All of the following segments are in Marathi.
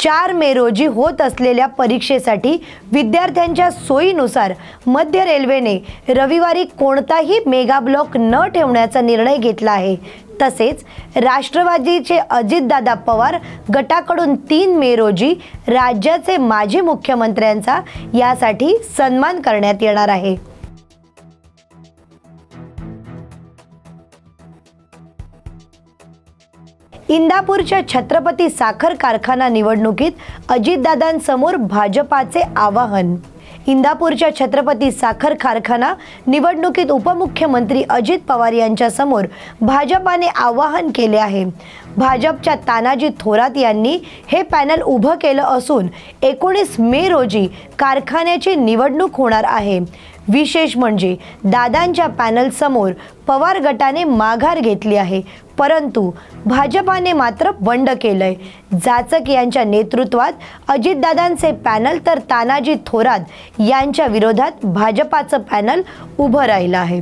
4 मे रोजी होत असलेल्या परीक्षेसाठी विद्यार्थ्यांच्या सोयीनुसार मध्य रेल्वेने रविवारी कोणताही मेगा ब्लॉक न ठेवण्याचा निर्णय घेतला आहे। तसेच राष्ट्रवादीचे अजितदादा पवार गटाकडून 3 मे रोजी राज्याचे माजी मुख्यमंत्र्यांचा यासाठी सन्मान करण्यात येणार आहे। इंदापूरच्या छत्रपती साखर कारखाना निवडणुकीत अजितदादांसमोर भाजपाचे आवाहन। इंदापूरच्या छत्रपती साखर कारखाना निवडणुकीत उपमुख्यमंत्री अजित पवार यांच्या समोर भाजपाने आवाहन केले आहे। भाजपच्या तानाजी थोरात यांनी हे पॅनल उभं केलं असून 19 मे रोजी कारखान्याची निवडणूक होणार आहे। विशेष म्हणजे दादांच्या पॅनल समोर पवार गटाने माघार घेतली आहे, परंतु भाजपाने मात्र बंड केलंय। जाचक यांच्या नेतृत्वात अजितदादांचे पॅनल तर तानाजी थोरात यांच्या विरोधात भाजपाचं पॅनल उभं राहिलं आहे।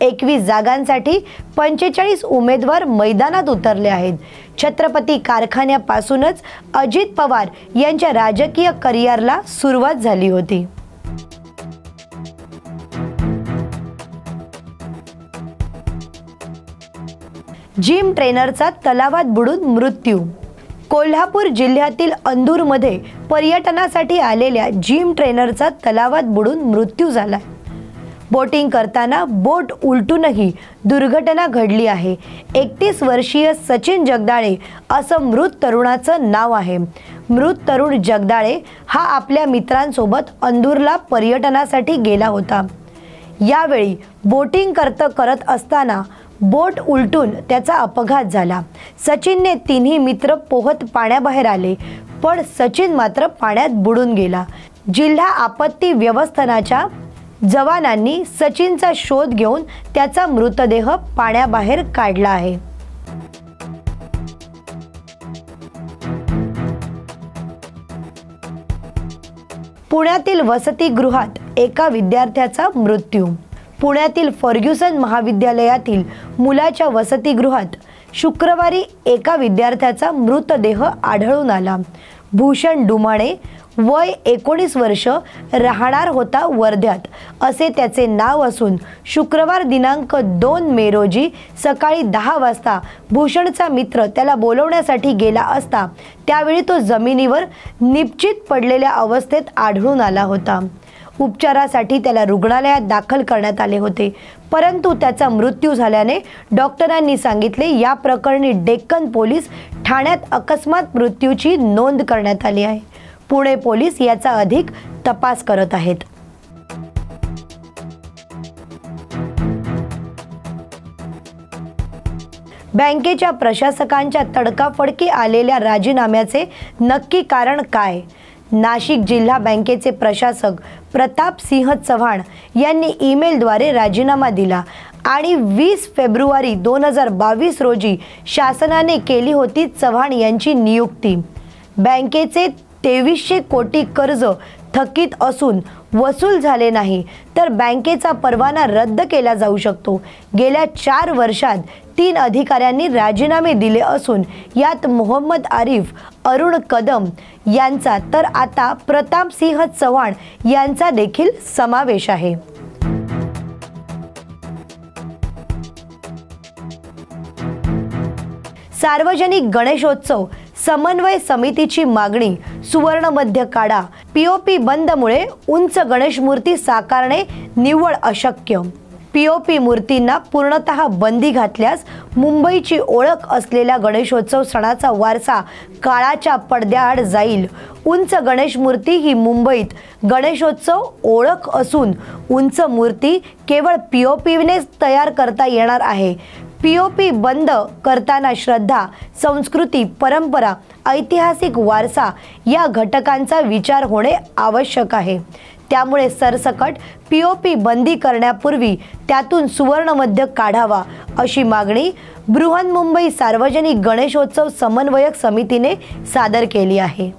21 जागांसाठी 45 उमेदवार मैदानात उतरले आहेत। छत्रपती कारखान्यापासूनच अजित पवार यांच्या राजकीय करिअरला सुरुवात झाली होती। जिम ट्रेनरचा तलावात बुडून मृत्यू। कोल्हापूर जिल्ह्यातील अंदूरमध्ये पर्यटनासाठी आलेल्या जिम ट्रेनरचा तलावात बुडून मृत्यू झाला। बोटिंग करताना बोट उलटूनही दुर्घटना घडली आहे। 31 वर्षीय सचिन जगदाळे असं मृत तरुणाचं नाव आहे। मृत तरुण जगदाळे हा आपल्या मित्रांसोबत अंदूरला पर्यटनासाठी गेला होता। यावेळी बोटिंग करत असताना बोट उलटून त्याचा अपघात झाला। सचिनने तिन्ही मित्र पोहत पाण्याबाहेर आले, पण सचिन मात्र पाण्यात बुडून गेला। जिल्हा आपत्ती व्यवस्थापनाच्या जवानांनी सचिनचा शोध घेऊन त्याचा मृतदेह पाण्याबाहेर काढला आहे। पुण्यातील वसतिगृहात एका विद्यार्थ्याचा मृत्यू। पुण्यातील फर्ग्युसन महाविद्यालयातील मुलाच्या वसतिगृहात शुक्रवारी एका विद्यार्थ्याचा मृतदेह आढळून आला। भूषण डुमाणे वय 19 वर्ष, राहणार होता वर्ध्यात असे त्याचे नाव असून शुक्रवार दिनांक 2 मे रोजी सकाळी 10 वाजता भूषणचा मित्र त्याला बोलवण्यासाठी गेला असता त्यावेळी तो जमिनीवर निपचित पडलेल्या अवस्थेत आढळून आला होता। उपचारासाठी त्याला रुग्णालयात दाखल करण्यात आले होते, परंतु त्याचा मृत्यू झाल्याने डॉक्टरांनी सांगितले। या प्रकरणी डेक्कन पोलीस ठाण्यात अकस्मात मृत्यूची नोंद करण्यात आली आहे। पुणे पोलीस याचा अधिक तपास करत आहेत। बँकेच्या प्रशासकांच्या तडकाफडकी आलेल्या राजीनाम्याचे नक्की कारण काय? नाशिक जिल्हा बँकेचे प्रशासक प्रताप सिंह चव्हाण यांनी ईमेलद्वारे राजीनामा दिला आणि 20 फेब्रुवारी 2022 रोजी शासनाने केली होती चव्हाण यांची नियुक्ती। बँकेचे 2300 कोटी कर्ज थकीत असून वसूल झाले नाही तर बँकेचा परवाना रद्द केला जाऊ शकतो। गेल्या 4 वर्षात 3 अधिकाऱ्यांनी राजीनामे दिले असून यात मोहम्मद आरिफ, अरुण कदम यांचा तर आता प्रताप सिंह चव्हाण यांचा देखील समावेश आहे। सार्वजनिक गणेशोत्सव समन्वय समितीची मागणी सुवर्ण मध्य काढा। पीओपी बंदमुळे उंच गणेश मूर्ती साकारणे निव्वळ अशक्य। पीओपी मूर्तींना पूर्णतः बंदी घातल्यास मुंबईची ओळख असलेल्या गणेशोत्सव सणाचा वारसा काळाच्या पडद्याआड जाईल। उंच गणेश मूर्ती ही मुंबईत गणेशोत्सव ओळख असून उंच मूर्ती केवळ पीओपीनेच तयार करता येणार आहे। पीओपी बंद करताना श्रद्धा, संस्कृती, परंपरा, ऐतिहासिक वारसा या घटकांचा विचार होणे आवश्यक आहे। त्यामुळे सरसकट पीओपी बंदी करण्यापूर्वी त्यातून सुवर्णमध्य काढावा अशी मागणी बृहन्मुंबई सार्वजनिक गणेशोत्सव समन्वयक समितीने सादर केली आहे।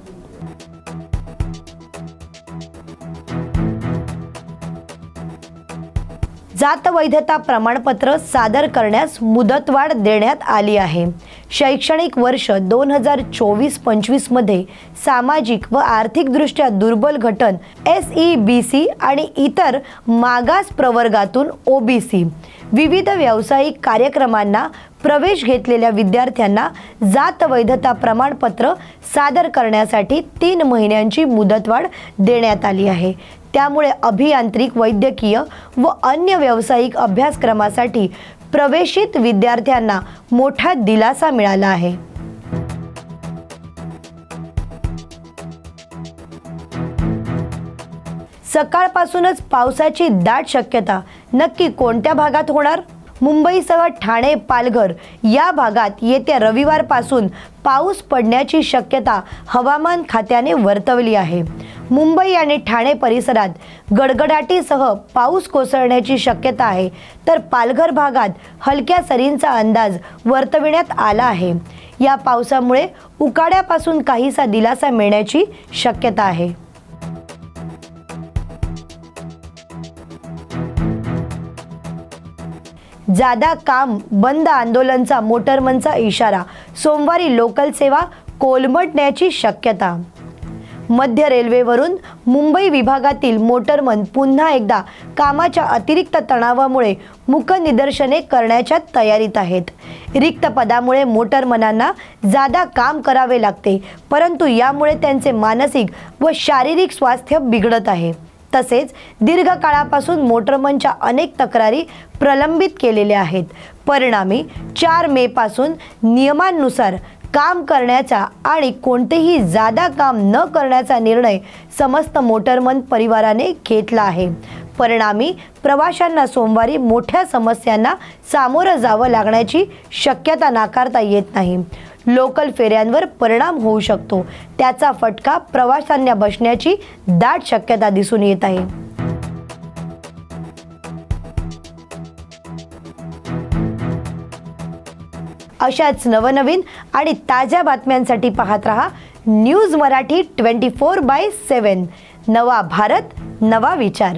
जात वैधता प्रमाणपत्र सादर करण्यास मुदतवाढ देण्यात आली आहे। शैक्षणिक वर्ष 2024-25 मध्ये सामाजिक व आर्थिकदृष्ट्या दुर्बल घटक SEBC आणि इतर मागास प्रवर्गातून OBC विविध व्यावसायिक कार्यक्रमांना प्रवेश घेतलेल्या विद्यार्थ्यांना जात वैधता प्रमाणपत्र सादर करण्यासाठी 3 महिन्यांची मुदतवाढ देण्यात आली आहे। त्यामुळे अभियांत्रिक, वैद्यकीय व अन्य व्यावसायिक अभ्यासक्रमासाठी प्रवेशित विद्यार्थ्यांना मोठा दिलासा मिळाला आहे। सकाळपासूनच पावसाची दाट शक्यता, नक्की कोणत्या भागात होणार? मुंबईसह ठाणे, पालघर या भागात येत्या रविवारपासून पाऊस पडण्याची शक्यता हवामान खात्याने वर्तवली आहे। मुंबई आणि ठाणे परिसरात गडगडाटीसह पाऊस कोसळण्याची शक्यता आहे, तर पालघर भागात हलक्या सरींचा अंदाज वर्तविण्यात आला आहे। या पावसामुळे उकाड्यापासून काहीसा दिलासा मिळण्याची शक्यता आहे। जादा काम बंद आंदोलनचा मोटरमनचा इशारा, सोमवारी लोकल सेवा कोलमडण्याची शक्यता। मध्य रेल्वेवरून मुंबई विभागातील मोटरमन पुन्हा एकदा कामाच्या अतिरिक्त तणावामुळे मूक निदर्शने करण्याच्या तयारीत आहेत। रिक्त पदामुळे मोटरमनांना जादा काम करावे लागते, परंतु यामुळे त्यांचे मानसिक व शारीरिक स्वास्थ्य बिघडत आहे। तसेच दीर्घकाळापासून मोटरमनच्या अनेक तक्रारी प्रलंबित केलेल्या आहेत। परिणामी 4 मे पासून नियमांनुसार काम करण्याचा आणि कोणतेही जादा काम न करण्याचा निर्णय समस्त मोटरमन परिवाराने घेतला आहे। परिणामी प्रवाशांना सोमवारी मोठ्या समस्यांना सामोरं जावं लागण्याची शक्यता नाकारता येत नाही। लोकल फेऱ्यांवर परिणाम होऊ शकतो, त्याचा फटका प्रवाशांना बसण्याची दाट शक्यता दिसून येत आहे। अशाच नवनवीन आणि ताज्या बातम्यांसाठी पाहत रहा न्यूज मराठी 24/7। नवा भारत, नवा विचार।